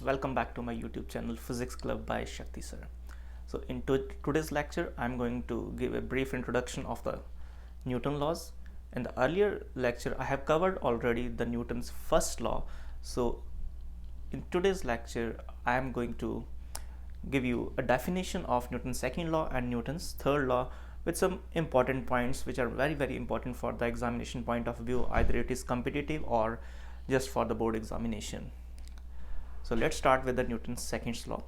welcome back to my YouTube channel Physics Club by Shakti sir. So in today's lecture I'm going to give a brief introduction of the Newton laws. In the earlier lecture I have covered already the Newton's first law. So in today's lecture I am going to give you a definition of Newton's second law and Newton's third law with some important points which are very important for the examination point of view, either it is competitive or just for the board examination. So let's start with the Newton's second law.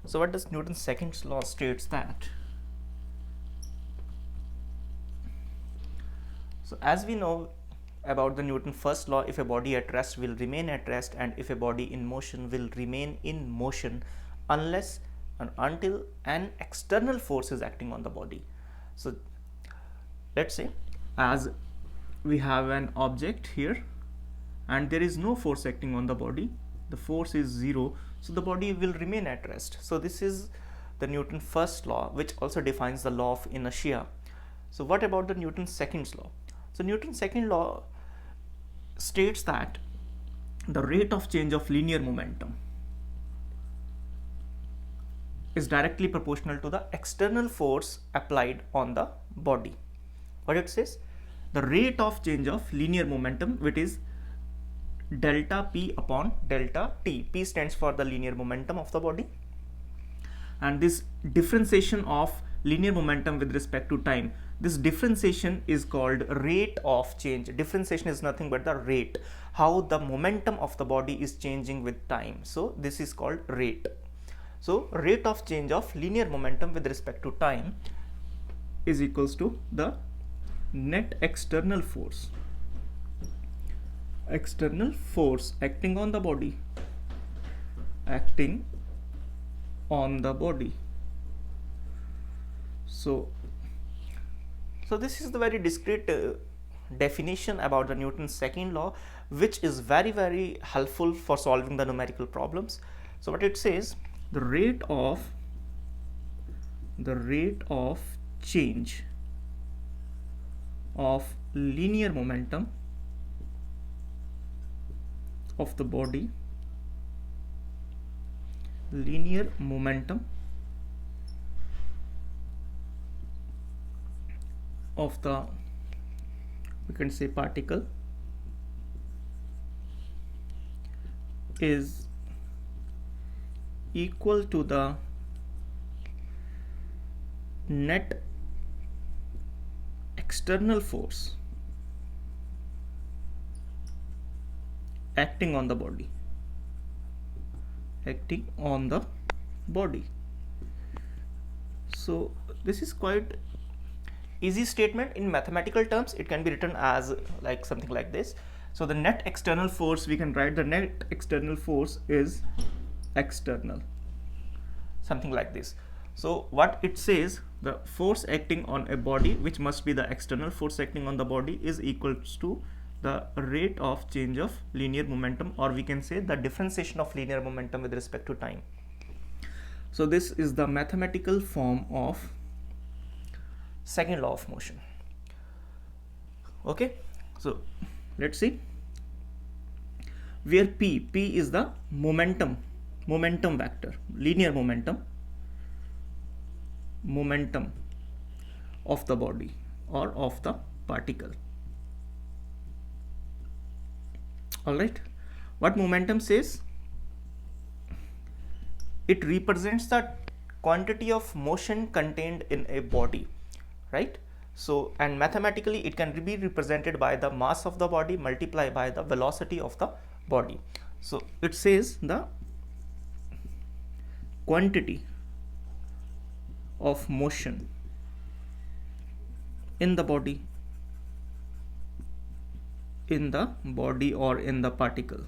So what does Newton's second law states that? So as we know about the Newton's first law, if a body at rest will remain at rest, and if a body in motion will remain in motion unless and until an external force is acting on the body. So let's say as we have an object here and there is no force acting on the body, the force is zero, so the body will remain at rest. So this is the Newton's first law, which also defines the law of inertia. So what about the Newton's second law? So Newton's second law states that the rate of change of linear momentum is directly proportional to the external force applied on the body. What it says? The rate of change of linear momentum, which is delta P upon delta T. P stands for the linear momentum of the body, and this differentiation of linear momentum with respect to time, this differentiation is called rate of change. Differentiation is nothing but the rate, how the momentum of the body is changing with time. So this is called rate. So rate of change of linear momentum with respect to time is equals to the net external force acting on the body, So this is the very discrete definition about the Newton's second law, which is very helpful for solving the numerical problems. So what it says, the rate of change of linear momentum of the body, of the, we can say, particle is equal to the net external force acting on the body. So this is quite easy statement. In mathematical terms it can be written as like something like this. So the net external force, we can write the net external force is external, something like this. So what it says, the force acting on a body, which must be the external force acting on the body, is equals to the rate of change of linear momentum, or we can say the differentiation of linear momentum with respect to time. So this is the mathematical form of second law of motion. Okay, so let's see, where P is the momentum vector, linear momentum of the body or of the particle. All right, what momentum says? It represents the quantity of motion contained in a body, right? So, and mathematically it can be represented by the mass of the body multiplied by the velocity of the body. So it says the quantity of motion in the body, or in the particle.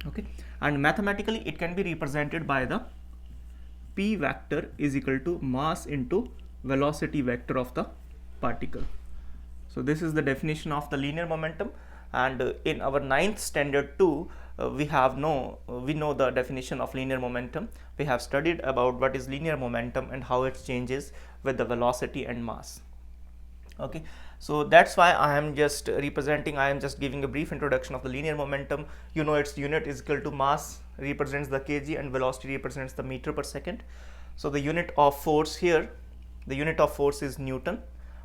Okay, and mathematically it can be represented by the P vector is equal to mass into velocity vector of the particle. So this is the definition of the linear momentum, and in our 9th standard 2 we know the definition of linear momentum. We have studied about what is linear momentum and how it changes with the velocity and mass. Okay, so that's why I am just giving a brief introduction of the linear momentum. You know, its unit is equal to mass represents the kg and velocity represents the meter per second. So the unit of force here, the unit of force is Newton,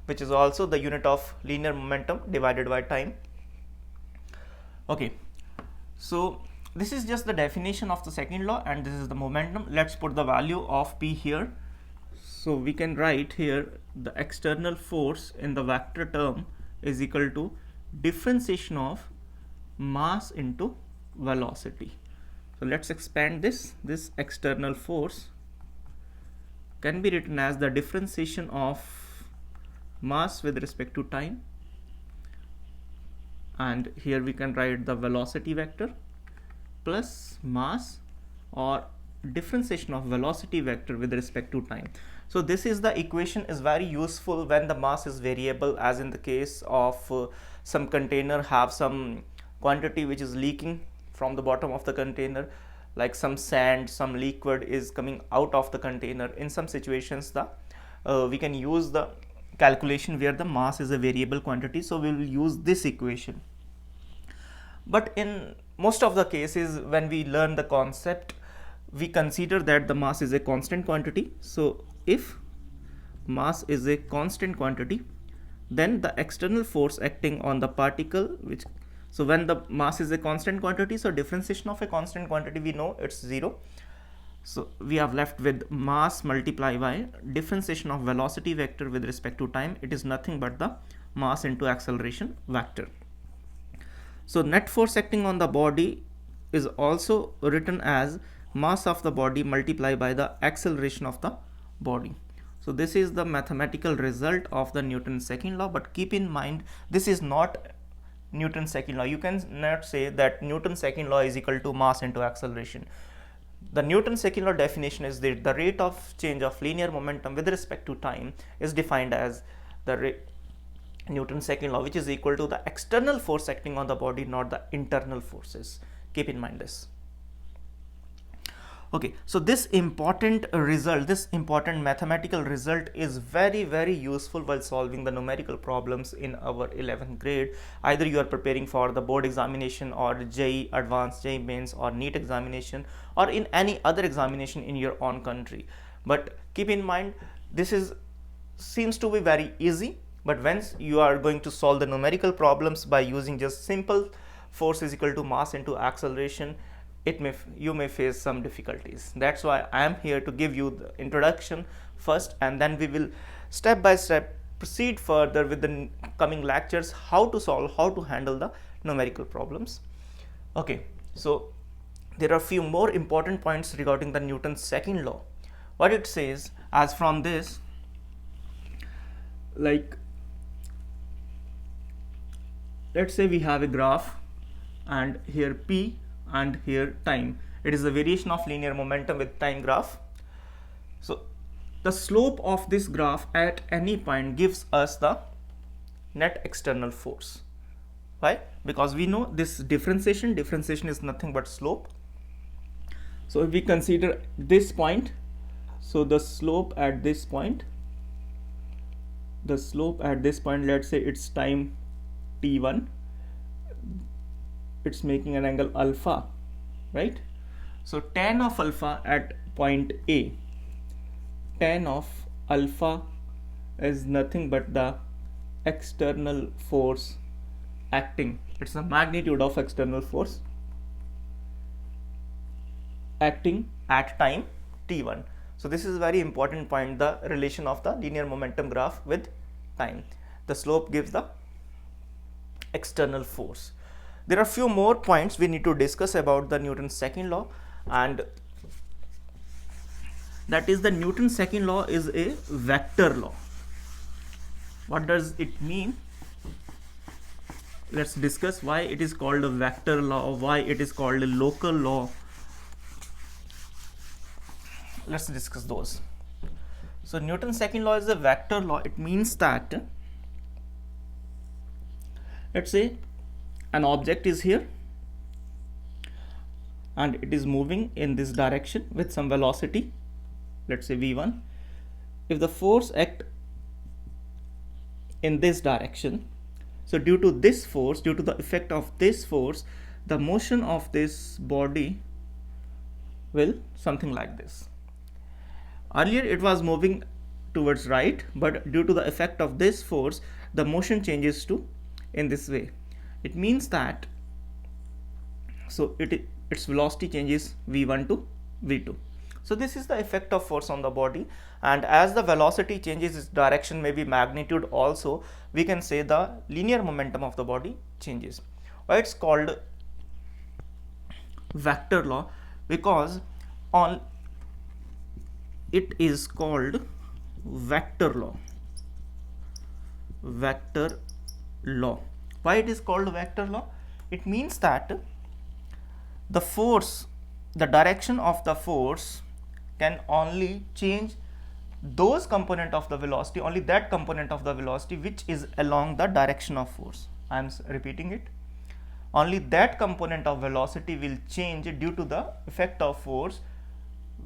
which is also the unit of linear momentum divided by time. Okay, so this is just the definition of the second law, and this is the momentum. Let's put the value of P here. So we can write here the external force in the vector term is equal to differentiation of mass into velocity. So let's expand this. This external force can be written as the differentiation of mass with respect to time, and here we can write the velocity vector plus mass, or differentiation of velocity vector with respect to time. So this is the equation is very useful when the mass is variable, as in the case of some container have some quantity which is leaking from the bottom of the container, like some sand, some liquid is coming out of the container. In some situations we can use the calculation where the mass is a variable quantity, so we will use this equation. But in most of the cases when we learn the concept, we consider that the mass is a constant quantity. So if mass is a constant quantity, then the external force acting on the particle, so when the mass is a constant quantity, so differentiation of a constant quantity, we know it's 0. So we have left with mass multiplied by differentiation of velocity vector with respect to time. It is nothing but the mass into acceleration vector. So net force acting on the body is also written as mass of the body multiplied by the acceleration of the body. So this is the mathematical result of the Newton's second law, but keep in mind this is not Newton's second law. You can not say that Newton's second law is equal to mass into acceleration. The Newton's second law definition is that the rate of change of linear momentum with respect to time is defined as the Newton's second law, which is equal to the external force acting on the body, not the internal forces. Keep in mind this. Okay, so this important result, this important mathematical result is very useful while solving the numerical problems in our 11th grade. Either you are preparing for the board examination or JEE Advanced, JEE Mains or NEET examination, or in any other examination in your own country. But keep in mind, this seems to be very easy, but once you are going to solve the numerical problems by using just simple force is equal to mass into acceleration, you may face some difficulties. That's why I am here to give you the introduction first, and then we will step by step proceed further with the coming lectures, how to solve, how to handle the numerical problems. Okay, so there are a few more important points regarding the Newton's second law. What it says, as from this, like let's say we have a graph and here P and here time. It is the variation of linear momentum with time graph. So the slope of this graph at any point gives us the net external force. Why? Because we know this differentiation is nothing but slope. So if we consider this point, so the slope at this point, let's say it's time t1, it's making an angle alpha, right? So tan of alpha at point A, tan of alpha is nothing but the external force acting. It's the magnitude of external force acting at time t1. So this is a very important point, the relation of the linear momentum graph with time. The slope gives the external force. There are few more points we need to discuss about the Newton's second law, and that is the Newton's second law is a vector law. What does it mean? Let's discuss why it is called a vector law, why it is called a local law. Let's discuss those. So Newton's second law is a vector law. It means that, let's say an object is here and it is moving in this direction with some velocity, let's say v1. If the force act in this direction. So due to this force, due to the effect of this force, the motion of this body will something like this. Earlier it was moving towards right, but due to the effect of this force, the motion changes to in this way. It means that its velocity changes v1 to v2. So this is the effect of force on the body, and as the velocity changes its direction, maybe magnitude also, we can say the linear momentum of the body changes. Why it's called vector law? Because it is called vector law. Vector law. Why it is called vector law? It means that the force, the direction of the force can only change those component of the velocity, only that component of the velocity which is along the direction of force. I am repeating it. Only that component of velocity will change due to the effect of force,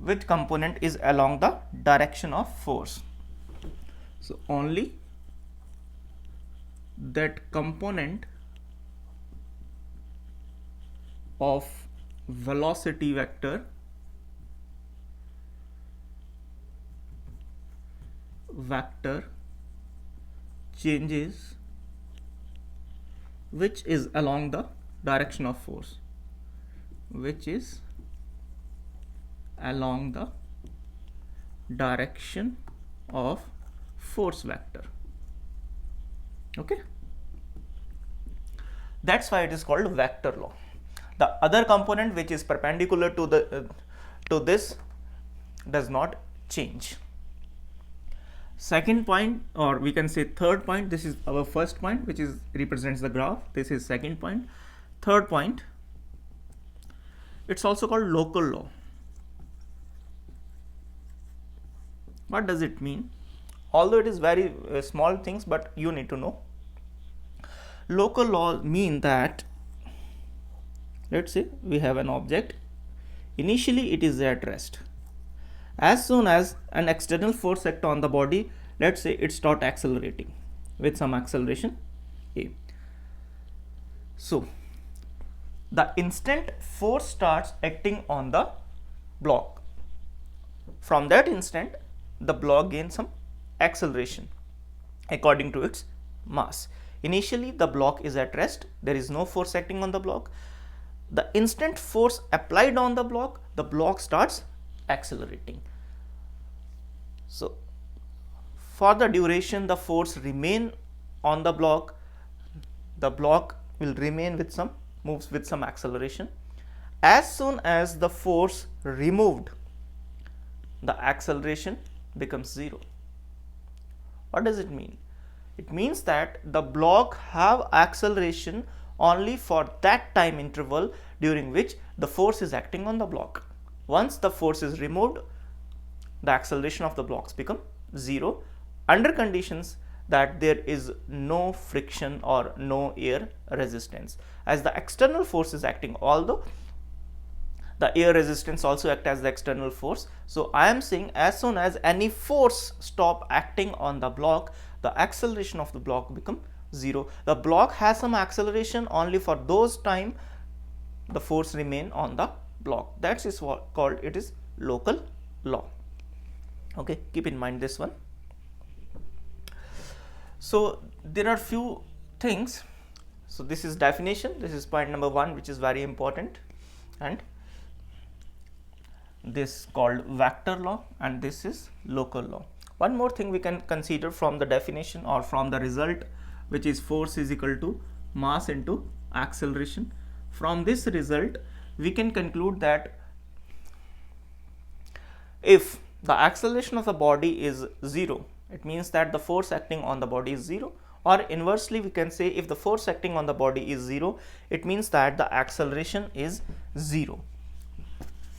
which component is along the direction of force. So only that component of velocity vector changes which is along the direction of force, which is along the direction of force vector. Okay, that's why it is called vector law. The other component which is perpendicular to this does not change. Second point, or we can say third point, this is our first point which is represents the graph. This is second point. Third point, it's also called local law. What does it mean? Although it is very small things, but you need to know. Local law mean that, let's say we have an object. Initially it is at rest. As soon as an external force acts on the body, let's say it starts accelerating with some acceleration A. So the instant force starts acting on the block, from that instant the block gains some acceleration according to its mass. Initially the block is at rest, there is no force acting on the block. The instant force applied on the block starts accelerating. So for the duration the force remain on the block will remain with some moves with some acceleration. As soon as the force removed, the acceleration becomes zero. What does it mean? It means that the block have acceleration only for that time interval during which the force is acting on the block. Once the force is removed, the acceleration of the blocks become zero under conditions that there is no friction or no air resistance. As the external force is acting, although the air resistance also acts as the external force. So I am saying as soon as any force stop acting on the block, the acceleration of the block become zero. The block has some acceleration only for those time the force remain on the block. That is what called it is local law. Okay, keep in mind this one. So there are few things. So this is definition. This is point number 1, which is very important, and this called vector law, and this is local law. One more thing we can consider from the definition or from the result, which is force is equal to mass into acceleration. From this result we can conclude that if the acceleration of the body is zero, it means that the force acting on the body is zero, or inversely we can say if the force acting on the body is zero, it means that the acceleration is zero.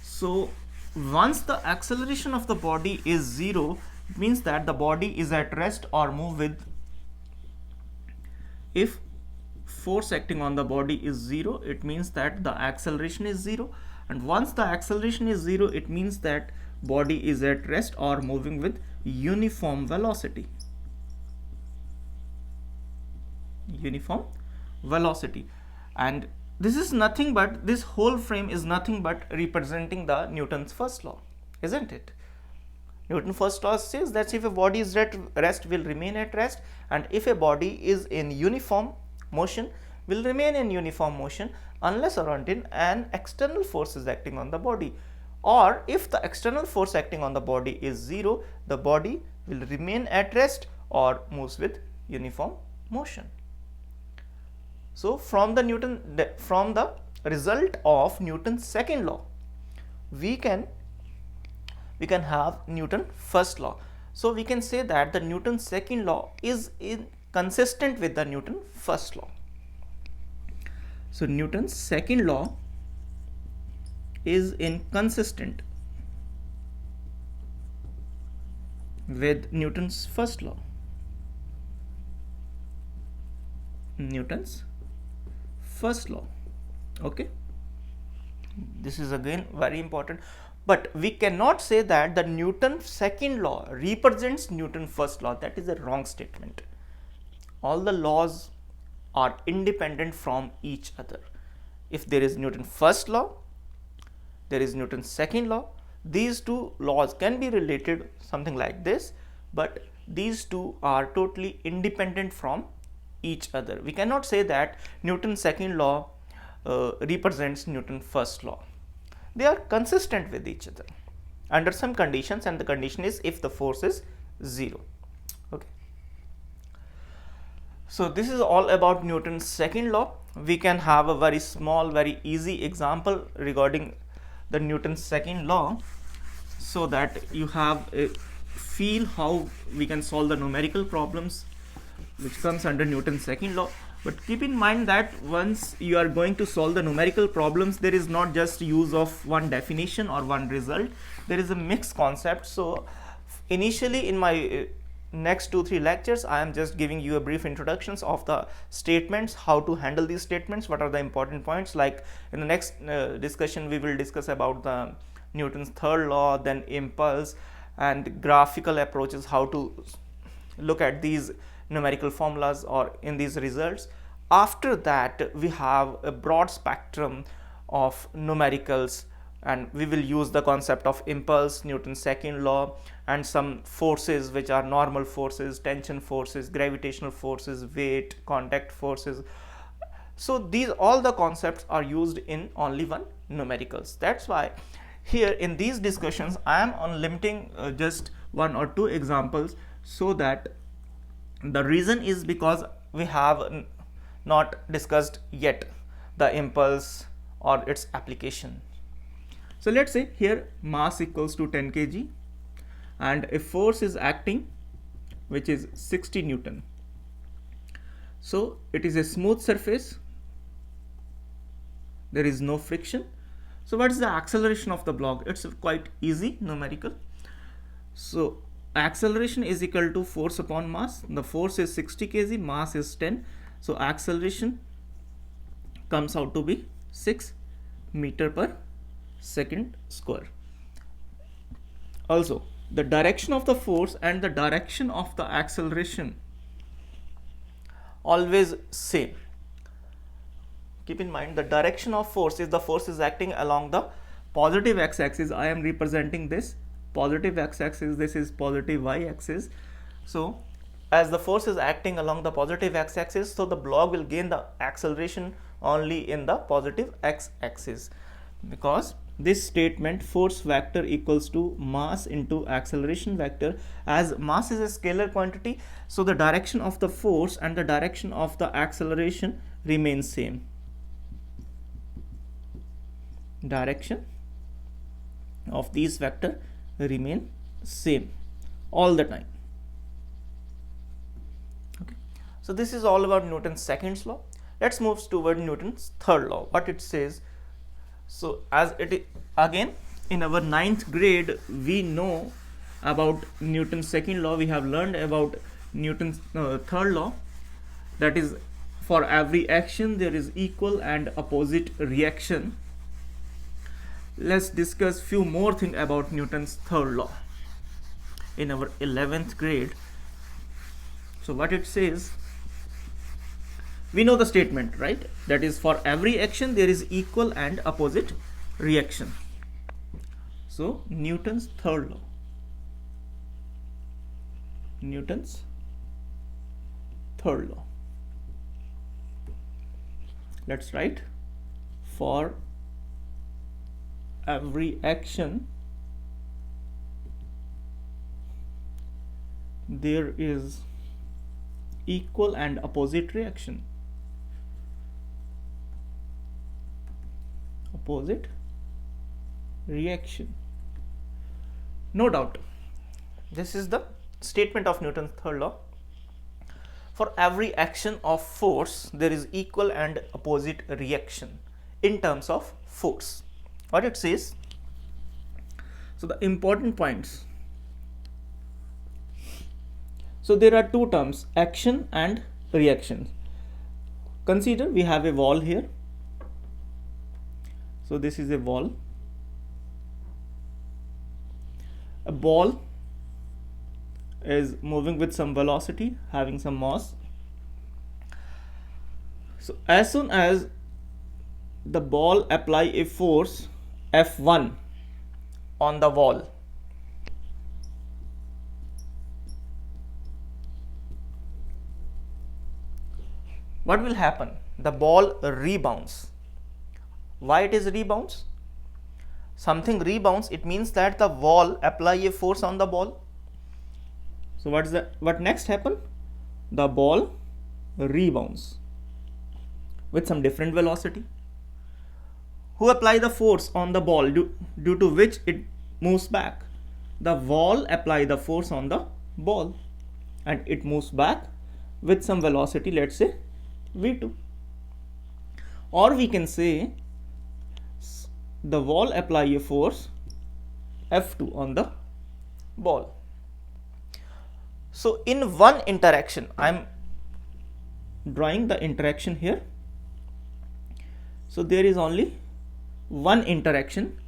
So once the acceleration of the body is zero, it means that the body is at rest or move with, if force acting on the body is zero, it means that the acceleration is zero, and once the acceleration is zero, it means that body is at rest or moving with uniform velocity. uniform velocity. And this is nothing but, this whole frame is nothing but representing the Newton's first law, isn't it? Newton's first law says that if a body is at rest, will remain at rest, and if a body is in uniform motion, will remain in uniform motion unless or until an external force is acting on the body, or if the external force acting on the body is zero, the body will remain at rest or moves with uniform motion. So from the result of Newton's second law, we can have Newton's first law. So we can say that the Newton's second law is consistent with the Newton's first law. So Newton's second law is inconsistent with Newton's first law. Newton's first law. Okay, this is again very important, but we cannot say that the Newton's second law represents Newton's first law. That is a wrong statement. All the laws are independent from each other. If there is Newton's first law, there is Newton's second law. These two laws can be related, something like this, but these two are totally independent from each other. We cannot say that Newton's second law represents Newton's first law. They are consistent with each other under some conditions, and the condition is if the force is zero. Okay. So this is all about Newton's second law. We can have a very small, very easy example regarding the Newton's second law, so that you have a feel how we can solve the numerical problems which comes under Newton's second law. But keep in mind that once you are going to solve the numerical problems, there is not just use of one definition or one result, there is a mixed concept. So initially in my next 2-3 lectures, I am just giving you a brief introductions of the statements, how to handle these statements, what are the important points. Like in the next discussion, we will discuss about the Newton's third law, then impulse, and graphical approaches, how to look at these numerical formulas or in these results. After that, we have a broad spectrum of numericals, and we will use the concept of impulse, Newton's second law, and some forces which are normal forces, tension forces, gravitational forces, weight, contact forces. So these all the concepts are used in only one numericals. That's why here in these discussions I am on limiting just 1 or 2 examples, so that the reason is because we have not discussed yet the impulse or its application. So let's say here mass equals to 10 kg and a force is acting which is 60 Newton. So it is a smooth surface, there is no friction. So what is the acceleration of the block? It's quite easy numerical. So acceleration is equal to force upon mass. The force is 60 kg, mass is 10. So acceleration comes out to be 6 meter per second square. Also, the direction of the force and the direction of the acceleration always same. Keep in mind the direction of force is the force is acting along the positive x-axis. I am representing this positive x-axis, this is positive y-axis. So as the force is acting along the positive x-axis, so the block will gain the acceleration only in the positive x-axis, because this statement force vector equals to mass into acceleration vector. As mass is a scalar quantity, so the direction of the force and the direction of the acceleration remains same. Direction of these vector remain same all the time. Okay, so this is all about Newton's second law. Let's move toward Newton's third law, what it says. So as it is, again in our 9th grade we know about Newton's second law. We have learned about Newton's third law, that is for every action there is equal and opposite reaction. Let's discuss few more things about Newton's third law in our 11th grade. So what it says, We know the statement, right? That is, for every action there is equal and opposite reaction. So Newton's third law. Newton's third law. Let's write, for every action there is equal and opposite reaction. Opposite reaction. No doubt, this is the statement of Newton's third law. For every action of force there is equal and opposite reaction in terms of force. What it says, so the important points. So there are two terms, action and reaction. Consider we have a wall here. So this is a wall. A ball is moving with some velocity, having some mass. So as soon as the ball apply a force F1 on the wall, what will happen? The ball rebounds. Why it is rebounds? Something rebounds, it means that the wall apply a force on the ball. So what next happen? The ball rebounds with some different velocity. Who apply the force on the ball due to which it moves back? The wall apply the force on the ball and it moves back with some velocity, let's say v2. Or we can say the wall apply a force F2 on the ball. So in one interaction, I am drawing the interaction here. So there is only one interaction.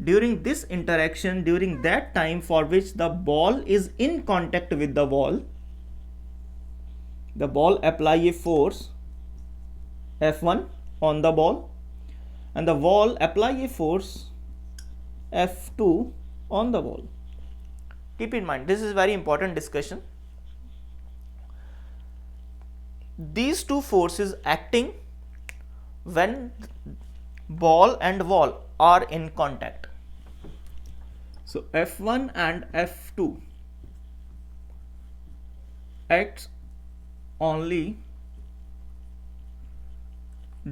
During this interaction, during that time for which the ball is in contact with the wall, the ball apply a force F1 on the ball and the wall apply a force F2 on the ball. Keep in mind, this is very important discussion. These two forces acting when ball and wall are in contact. So F1 and F2 acts only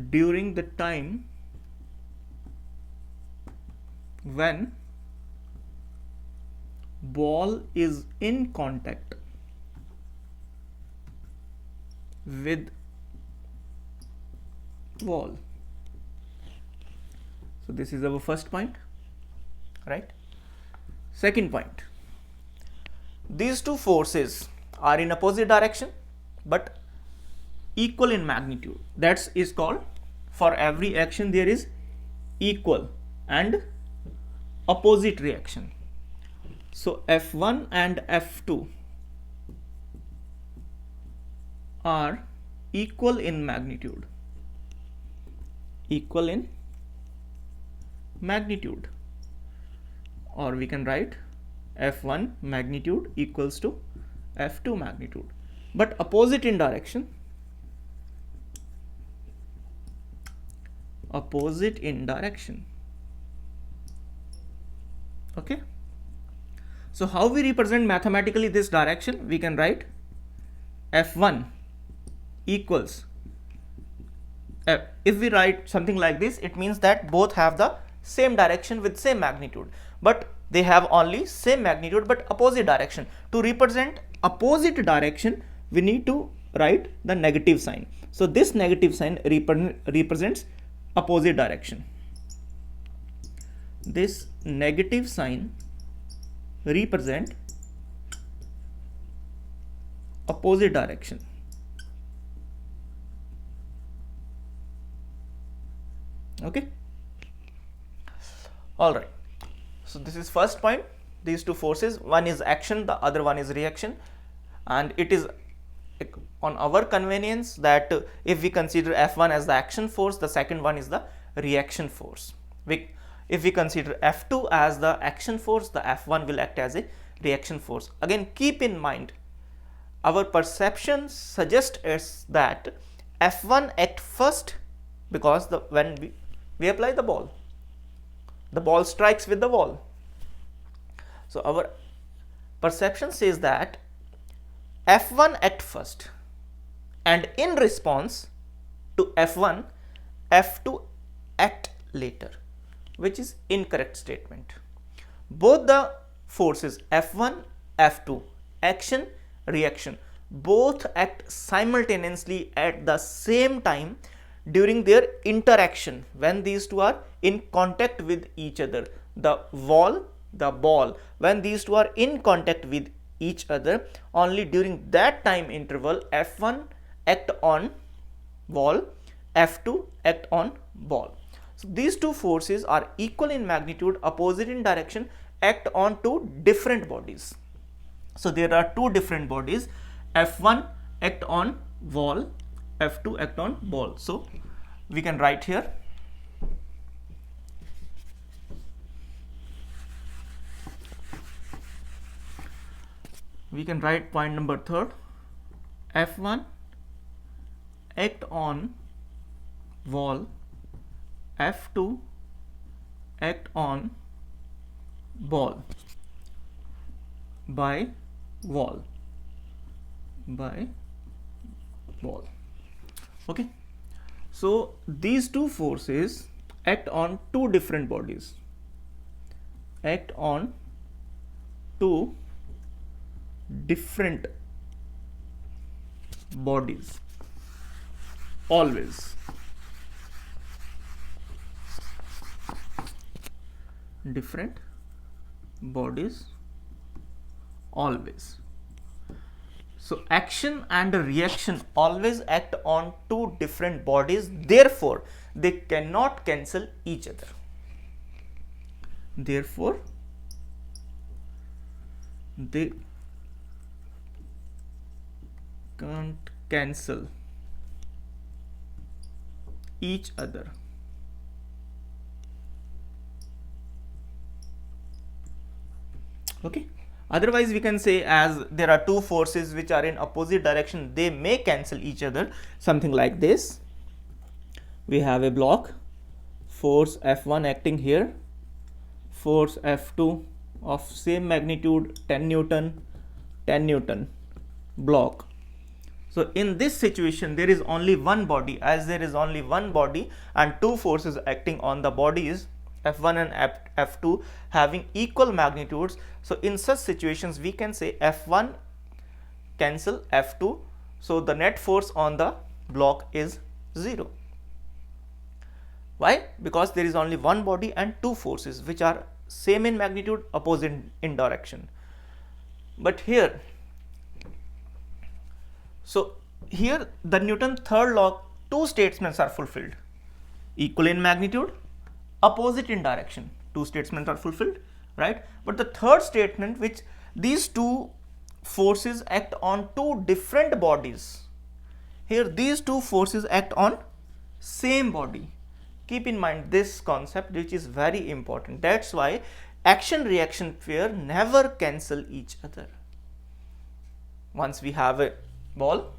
during the time when ball is in contact with wall. So this is our first point, right? Second point, these two forces are in opposite direction but equal in magnitude. That is called, for every action there is equal and opposite reaction. So F1 and F2 are equal in magnitude. Equal in magnitude. Or we can write F1 magnitude equals to F2 magnitude, but opposite in direction. Opposite in direction. Okay. So how we represent mathematically this direction? We can write F1 equals, if we write something like this, it means that both have the same direction with same magnitude, but they have only same magnitude but opposite direction. To represent opposite direction, we need to write the negative sign. So this negative sign represents opposite direction. This negative sign represent opposite direction. Okay. All right. So this is first point. These two forces, one is action, the other one is reaction, and it is on our convenience that if we consider F1 as the action force, the second one is the reaction force. If we consider F2 as the action force, the F1 will act as a reaction force. Again, keep in mind, our perception suggests us that F1 act first because when we apply the ball strikes with the wall. So our perception says that F1 act first, and in response to F1, F2 act later, which is incorrect statement. Both the forces F1, F2, action, reaction, both act simultaneously at the same time during their interaction, when these two are in contact with each other. The ball, when these two are in contact with each other, only during that time interval F1 act on wall, F2 act on ball. So these two forces are equal in magnitude, opposite in direction, act on two different bodies. So there are two different bodies, F1 act on wall, F2 act on ball. So we can write here point number 3, F1 act on wall, F2 act on ball by wall. Okay, so these two forces act on two different bodies, always. Different bodies always. So action and reaction always act on two different bodies, therefore they cannot cancel each other. Therefore they can't cancel each other. Okay, otherwise we can say, as there are two forces which are in opposite direction, they may cancel each other, something like this. We have a block, force F1 acting here, force F2 of same magnitude, 10 Newton block. So in this situation there is only one body. As there is only one body and two forces acting on the bodies F1 and F2 having equal magnitudes, so in such situations we can say F1 cancel F2, so the net force on the block is 0. Why? Because there is only one body and two forces which are same in magnitude, opposite in direction. But here, so here the Newton's third law, two statements are fulfilled, equal in magnitude, opposite in direction, two statements are fulfilled, right? But the third statement, which these two forces act on two different bodies, here these two forces act on same body. Keep in mind this concept, which is very important. That's why action reaction pair never cancel each other. Once we have a ball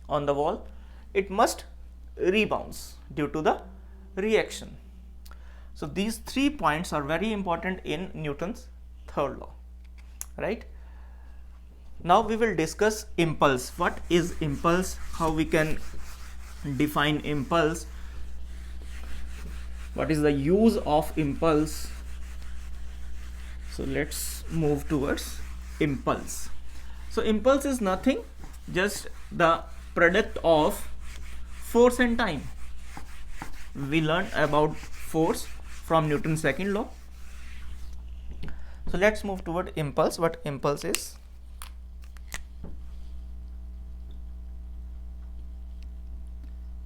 on the wall, it must rebounce due to the reaction. So these 3 points are very important in Newton's third law, right? Now we will discuss impulse. What is impulse? How we can define impulse? What is the use of impulse? So let's move towards impulse. So impulse is nothing, just the product of force and time. We learned about force from Newton's second law. So let's move toward impulse. What impulse is?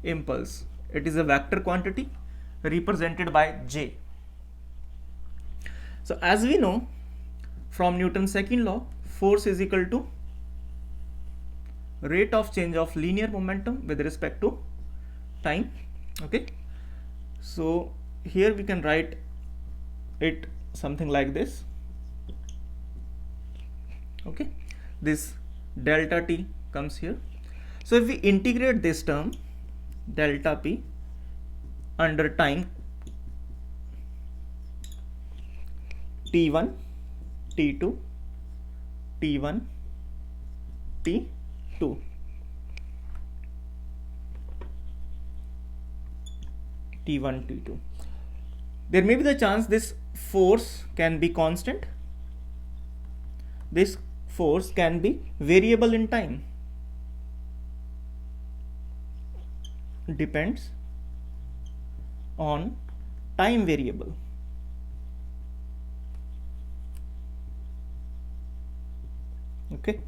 Impulse, it is a vector quantity represented by J. So as we know from Newton's second law, force is equal to rate of change of linear momentum with respect to time. Okay, so here we can write it something like this. Okay, this delta t comes here. So if we integrate this term delta p under time t1, t2, t1, t2, t1, t2, there may be the chance this force can be constant, this force can be variable in time, depends on time variable. Okay,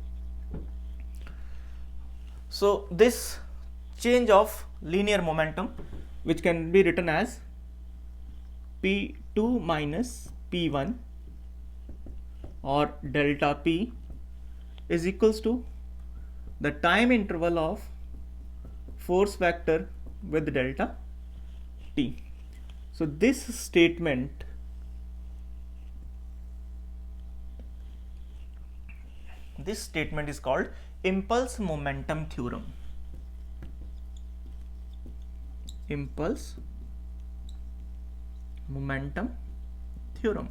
so this change of linear momentum, which can be written as P2 minus P1 or delta P, is equals to the time interval of force vector with delta t. So this statement is called impulse momentum theorem. Impulse momentum theorem.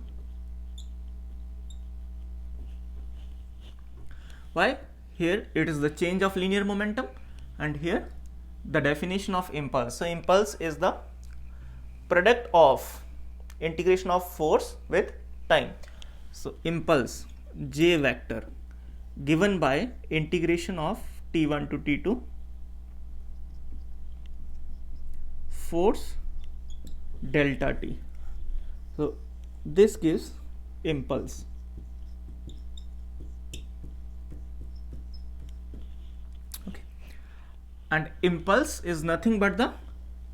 Why? Here it is the change of linear momentum, and here the definition of impulse. So impulse is the product of integration of force with time. So impulse j vector given by integration of t1 to t2 force delta t. So this gives impulse. Okay, and impulse is nothing but the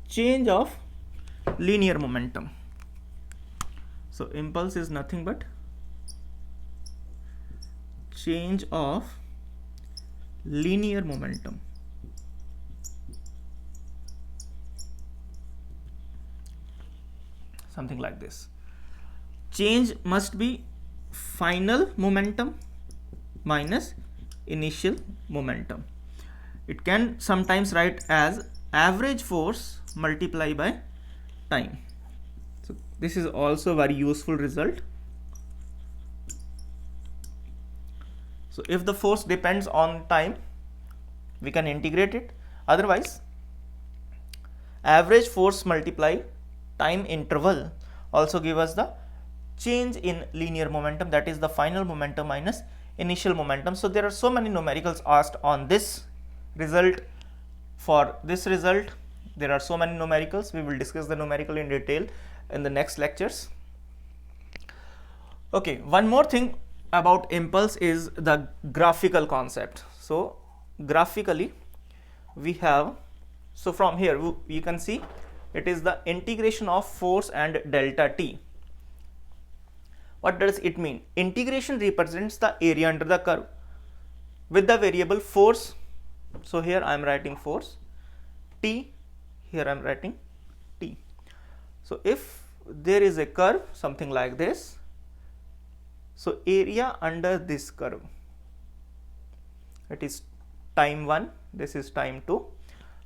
change of linear momentum. So impulse is nothing but change of linear momentum. Something like this. Change must be final momentum minus initial momentum. It can sometimes write as average force multiplied by time. So this is also a very useful result. So if the force depends on time, we can integrate it. Otherwise, average force multiply time interval also give us the change in linear momentum, that is the final momentum minus initial momentum. So there are so many numericals asked on this result. For this result, there are so many numericals. We will discuss the numerical in detail in the next lectures. Okay, one more thing about impulse is the graphical concept. So graphically we have, so from here you can see it is the integration of force and delta t. What does it mean? Integration represents the area under the curve with the variable force. So here I am writing force t, here I am writing t. So if there is a curve something like this, so area under this curve, it is time 1, this is time 2.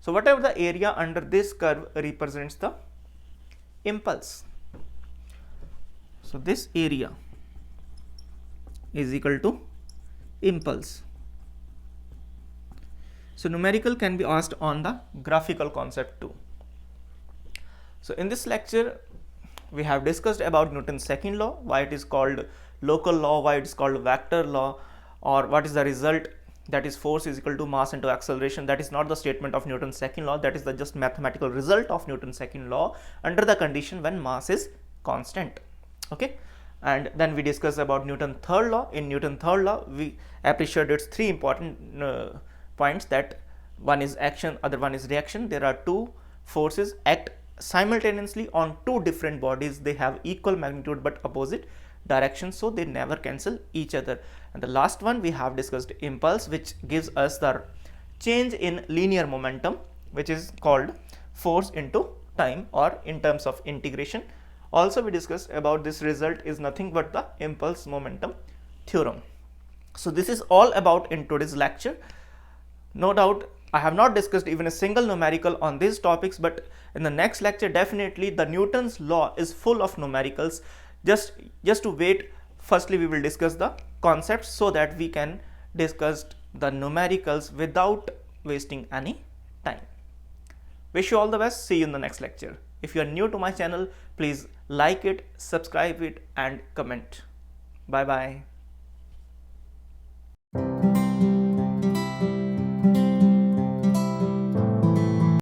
So whatever the area under this curve represents the impulse. So this area is equal to impulse. So numerical can be asked on the graphical concept too. So in this lecture we have discussed about Newton's second law, why it is called local law, why it is called vector law, or what is the result, that is force is equal to mass into acceleration. That is not the statement of Newton's second law, that is the just mathematical result of Newton's second law under the condition when mass is constant. Okay, and then we discussed about Newton's third law. In Newton's third law we appreciated its three important points, that one is action, other one is reaction. There are two forces act simultaneously on two different bodies, they have equal magnitude but opposite direction, so they never cancel each other. And the last one we have discussed impulse, which gives us the change in linear momentum, which is called force into time, or in terms of integration. Also we discussed about this result is nothing but the impulse momentum theorem. So this is all about in today's lecture. No doubt I have not discussed even a single numerical on these topics, but in the next lecture definitely the Newton's law is full of numericals. Just to wait, firstly we will discuss the concepts so that we can discuss the numericals without wasting any time. Wish you all the best. See you in the next lecture. If you are new to my channel, please like it, subscribe it and comment. Bye bye.